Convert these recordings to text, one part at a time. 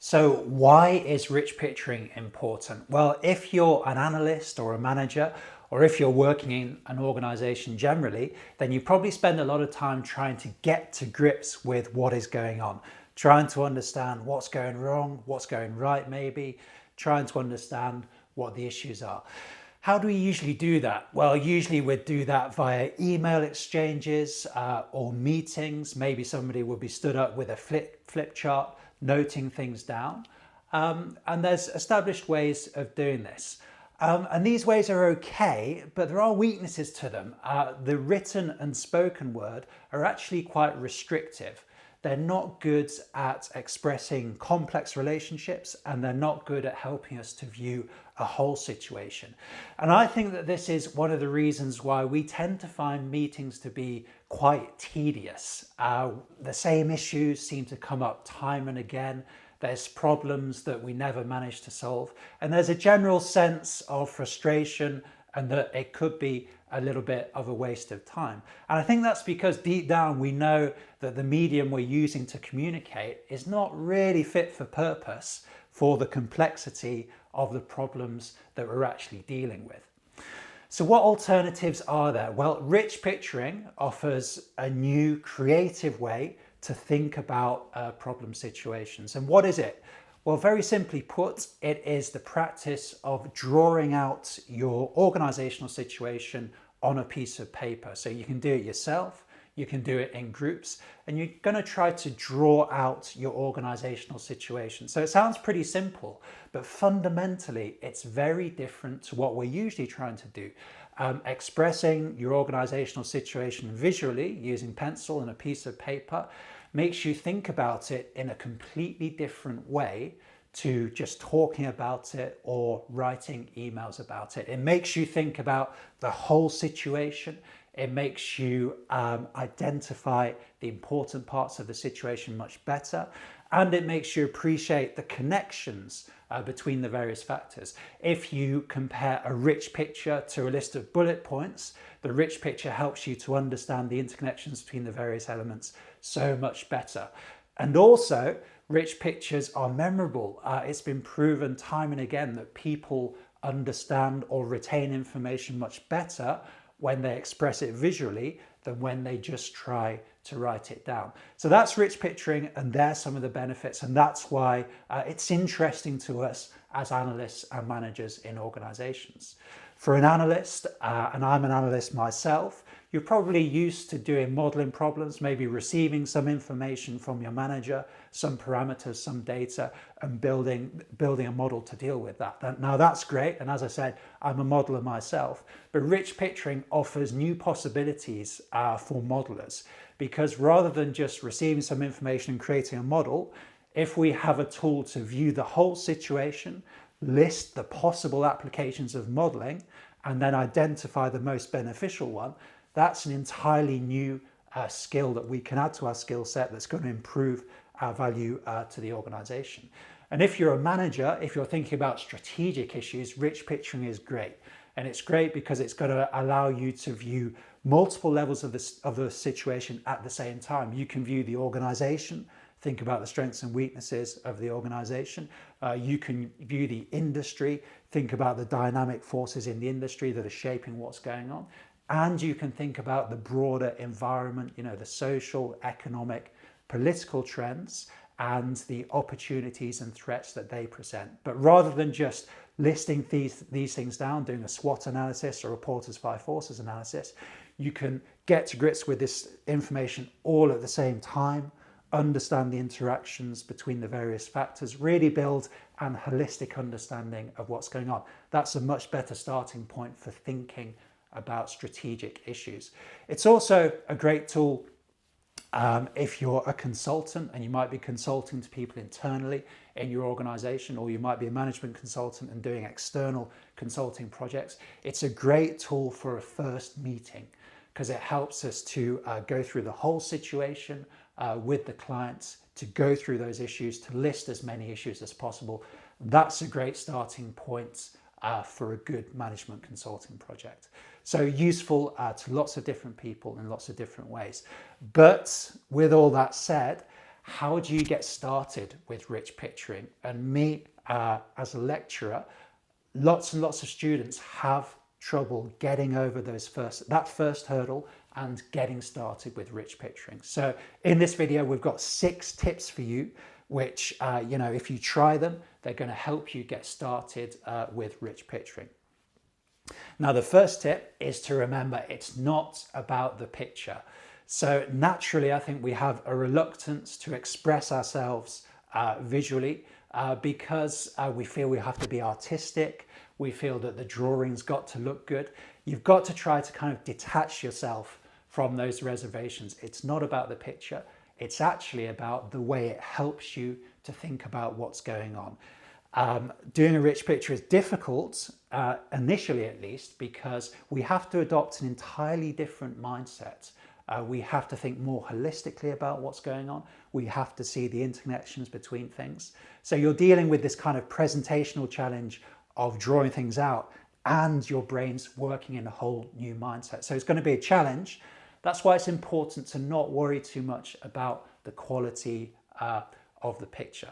So why is rich picturing important? Well, if you're an analyst or a manager, or if you're working in an organization generally, then you probably spend a lot of time trying to get to grips with what is going on, trying to understand what's going wrong, what's going right maybe, trying to understand what the issues are. How do we usually do that? Well, usually we'd do that via email exchanges or meetings. Maybe somebody would be stood up with a flip chart, noting things down. And there's established ways of doing this. And these ways are okay, but there are weaknesses to them. The written and spoken word are actually quite restrictive. They're not good at expressing complex relationships, and they're not good at helping us to view a whole situation. And I think that this is one of the reasons why we tend to find meetings to be quite tedious. The same issues seem to come up time and again. There's problems that we never manage to solve. And there's a general sense of frustration and that it could be a little bit of a waste of time. And I think that's because deep down we know that the medium we're using to communicate is not really fit for purpose for the complexity of the problems that we're actually dealing with. So what alternatives are there? Well, rich picturing offers a new creative way to think about problem situations. And what is it? Well, very simply put, it is the practice of drawing out your organizational situation on a piece of paper. So you can do it yourself, you can do it in groups, and you're going to try to draw out your organizational situation. So it sounds pretty simple, but fundamentally it's very different to what we're usually trying to do. Expressing your organizational situation visually using pencil and a piece of paper makes you think about it in a completely different way to just talking about it or writing emails about it. It makes you think about the whole situation. It makes you identify the important parts of the situation much better, and it makes you appreciate the connections between the various factors. If you compare a rich picture to a list of bullet points, the rich picture helps you to understand the interconnections between the various elements so much better. And also, rich pictures are memorable. It's been proven time and again that people understand or retain information much better when they express it visually than when they just try to write it down. So that's rich picturing, and there's some of the benefits, and that's why it's interesting to us as analysts and managers in organizations. For an analyst, and I'm an analyst myself, you're probably used to doing modeling problems, maybe receiving some information from your manager, some parameters, some data, and building a model to deal with that. Now that's great, and as I said, I'm a modeler myself, but rich picturing offers new possibilities for modelers, because rather than just receiving some information and creating a model, if we have a tool to view the whole situation, list the possible applications of modeling, and then identify the most beneficial one, that's an entirely new skill that we can add to our skill set that's going to improve our value to the organization. And if you're a manager, if you're thinking about strategic issues, rich picturing is great. And it's great because it's going to allow you to view multiple levels of the situation at the same time. You can view the organization, think about the strengths and weaknesses of the organization. You can view the industry, think about the dynamic forces in the industry that are shaping what's going on. And you can think about the broader environment, the social, economic, political trends and the opportunities and threats that they present. But rather than just listing these things down, doing a SWOT analysis or a Porter's Five Forces analysis, you can get to grips with this information all at the same time, understand the interactions between the various factors, really build an holistic understanding of what's going on. That's a much better starting point for thinking about strategic issues. It's also a great tool if you're a consultant and you might be consulting to people internally in your organization, or you might be a management consultant and doing external consulting projects. It's a great tool for a first meeting because it helps us to go through the whole situation with the clients, to go through those issues, to list as many issues as possible. That's a great starting point for a good management consulting project. So useful to lots of different people in lots of different ways. But with all that said, how do you get started with rich picturing? And me, as a lecturer, lots and lots of students have trouble getting over that first hurdle and getting started with rich picturing. So in this video, we've got 6 tips for you, which, if you try them, they're going to help you get started with rich picturing. Now, the first tip is to remember it's not about the picture. So naturally, I think we have a reluctance to express ourselves visually because we feel we have to be artistic. We feel that the drawing's got to look good. You've got to try to kind of detach yourself from those reservations. It's not about the picture. It's actually about the way it helps you to think about what's going on. Doing a rich picture is difficult, initially at least, because we have to adopt an entirely different mindset. We have to think more holistically about what's going on. We have to see the interconnections between things. So you're dealing with this kind of presentational challenge of drawing things out, and your brain's working in a whole new mindset. So it's going to be a challenge. That's why it's important to not worry too much about the quality of the picture.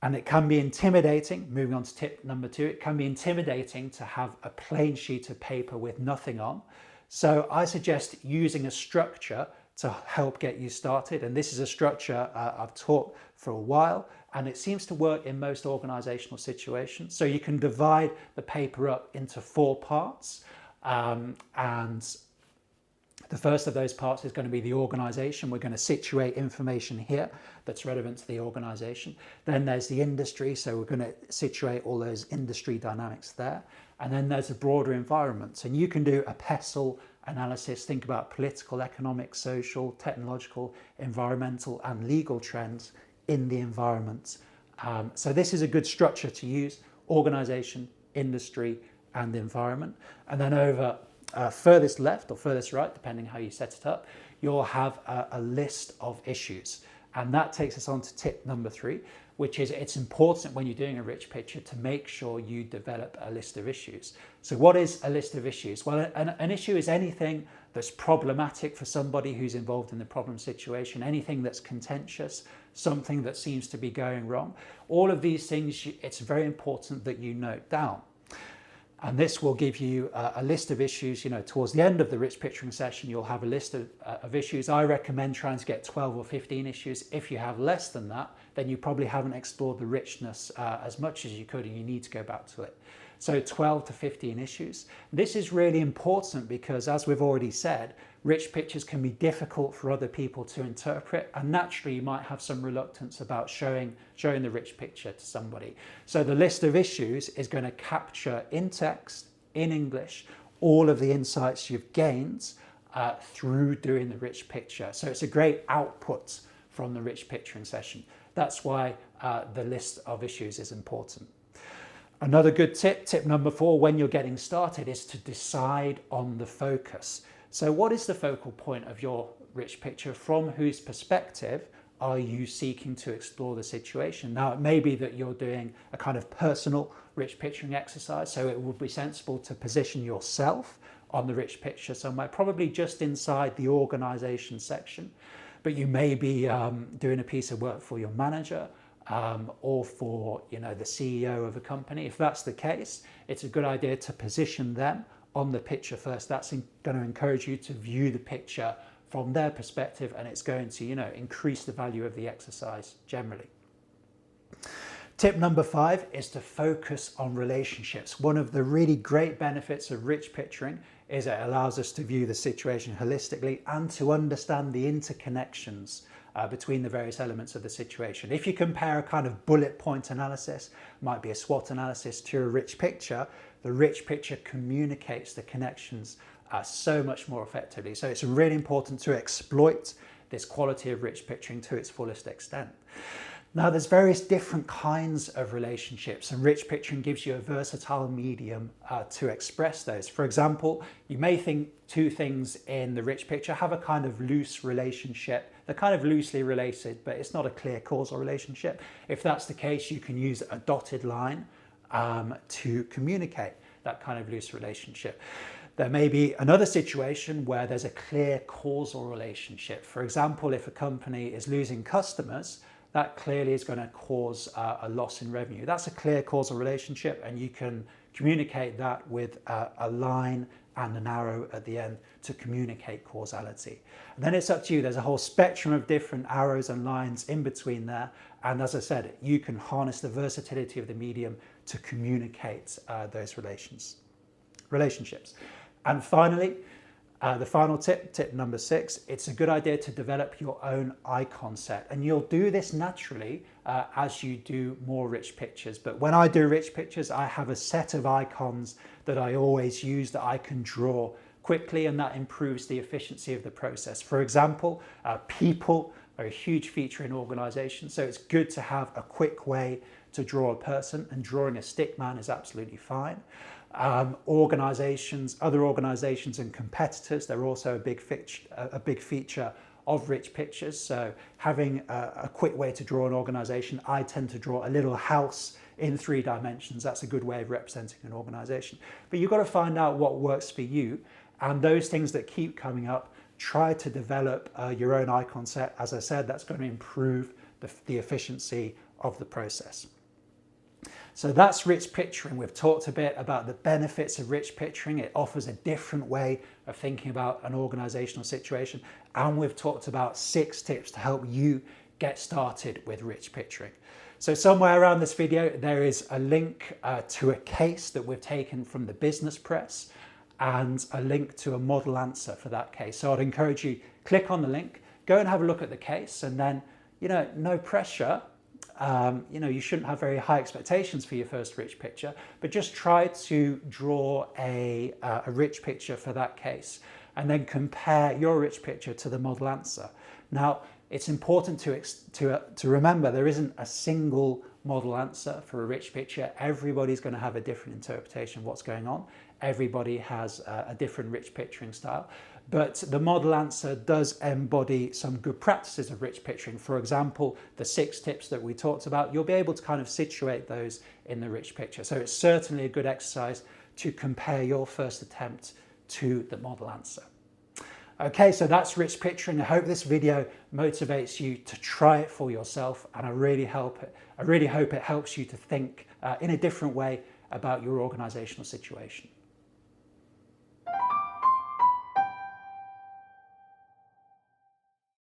And it can be intimidating, moving on to tip number 2, it can be intimidating to have a plain sheet of paper with nothing on. So I suggest using a structure to help get you started. And this is a structure I've taught for a while, and it seems to work in most organizational situations. So you can divide the paper up into 4 parts. And the first of those parts is going to be the organization. We're going to situate information here that's relevant to the organization. Then there's the industry. So we're going to situate all those industry dynamics there. And then there's a broader environment. And you can do a pestle analysis, think about political, economic, social, technological, environmental, and legal trends in the environment. So this is a good structure to use: organization, industry, and environment. And then over furthest left or furthest right, depending how you set it up, you'll have a list of issues. And that takes us on to tip number 3, which is it's important when you're doing a rich picture to make sure you develop a list of issues. So what is a list of issues? Well, an issue is anything that's problematic for somebody who's involved in the problem situation, anything that's contentious, something that seems to be going wrong. All of these things, it's very important that you note down. And this will give you a list of issues. Towards the end of the rich picturing session, you'll have a list of issues. I recommend trying to get 12 or 15 issues. If you have less than that, then you probably haven't explored the richness as much as you could, and you need to go back to it. So 12 to 15 issues. This is really important because, as we've already said, rich pictures can be difficult for other people to interpret, and naturally you might have some reluctance about showing the rich picture to somebody. So the list of issues is going to capture in text, in English, all of the insights you've gained through doing the rich picture. So it's a great output from the rich picturing session. That's why the list of issues is important. Another good tip number 4, when you're getting started, is to decide on the focus. So what is the focal point of your rich picture? From whose perspective are you seeking to explore the situation? Now, it may be that you're doing a kind of personal rich picturing exercise, so it would be sensible to position yourself on the rich picture somewhere, probably just inside the organization section. But you may be doing a piece of work for your manager, or for the CEO of a company. If that's the case, it's a good idea to position them on the picture first. That's going to encourage you to view the picture from their perspective, and it's going to increase the value of the exercise generally. Tip number 5 is to focus on relationships. One of the really great benefits of rich picturing is it allows us to view the situation holistically and to understand the interconnections between the various elements of the situation. If you compare a kind of bullet point analysis, might be a SWOT analysis, to a rich picture, the rich picture communicates the connections so much more effectively. So it's really important to exploit this quality of rich picturing to its fullest extent. Now, there's various different kinds of relationships, and rich picturing gives you a versatile medium to express those. For example, you may think 2 things in the rich picture have a kind of loose relationship. They're kind of loosely related, but it's not a clear causal relationship. If that's the case, you can use a dotted line to communicate that kind of loose relationship. There may be another situation where there's a clear causal relationship. For example, if a company is losing customers, that clearly is going to cause a loss in revenue. That's a clear causal relationship, and you can communicate that with a line and an arrow at the end to communicate causality. And then it's up to you. There's a whole spectrum of different arrows and lines in between there. And as I said, you can harness the versatility of the medium to communicate those relationships. And finally, the final tip number 6, it's a good idea to develop your own icon set. And you'll do this naturally as you do more rich pictures. But when I do rich pictures, I have a set of icons that I always use that I can draw quickly, and that improves the efficiency of the process. For example, people are a huge feature in organizations, so it's good to have a quick way to draw a person, and drawing a stick man is absolutely fine. Other organizations and competitors, they're also a big feature of rich pictures. So having a quick way to draw an organization, I tend to draw a little house in 3 dimensions. That's a good way of representing an organization. But you've got to find out what works for you, and those things that keep coming up, try to develop your own icon set. As I said, that's going to improve the efficiency of the process. So that's rich picturing. We've talked a bit about the benefits of rich picturing. It offers a different way of thinking about an organizational situation. And we've talked about 6 tips to help you get started with rich picturing. So somewhere around this video, there is a link to a case that we've taken from the business press, and a link to a model answer for that case. So I'd encourage you, click on the link, go and have a look at the case, and then, no pressure. You shouldn't have very high expectations for your first rich picture, but just try to draw a rich picture for that case, and then compare your rich picture to the model answer. Now, it's important to remember there isn't a single model answer for a rich picture. Everybody's going to have a different interpretation of what's going on. Everybody has a different rich picturing style. But the model answer does embody some good practices of rich picturing. For example, the 6 tips that we talked about, you'll be able to kind of situate those in the rich picture. So it's certainly a good exercise to compare your first attempt to the model answer. Okay, so that's rich picturing. I hope this video motivates you to try it for yourself, and I really hope it helps you to think in a different way about your organizational situation.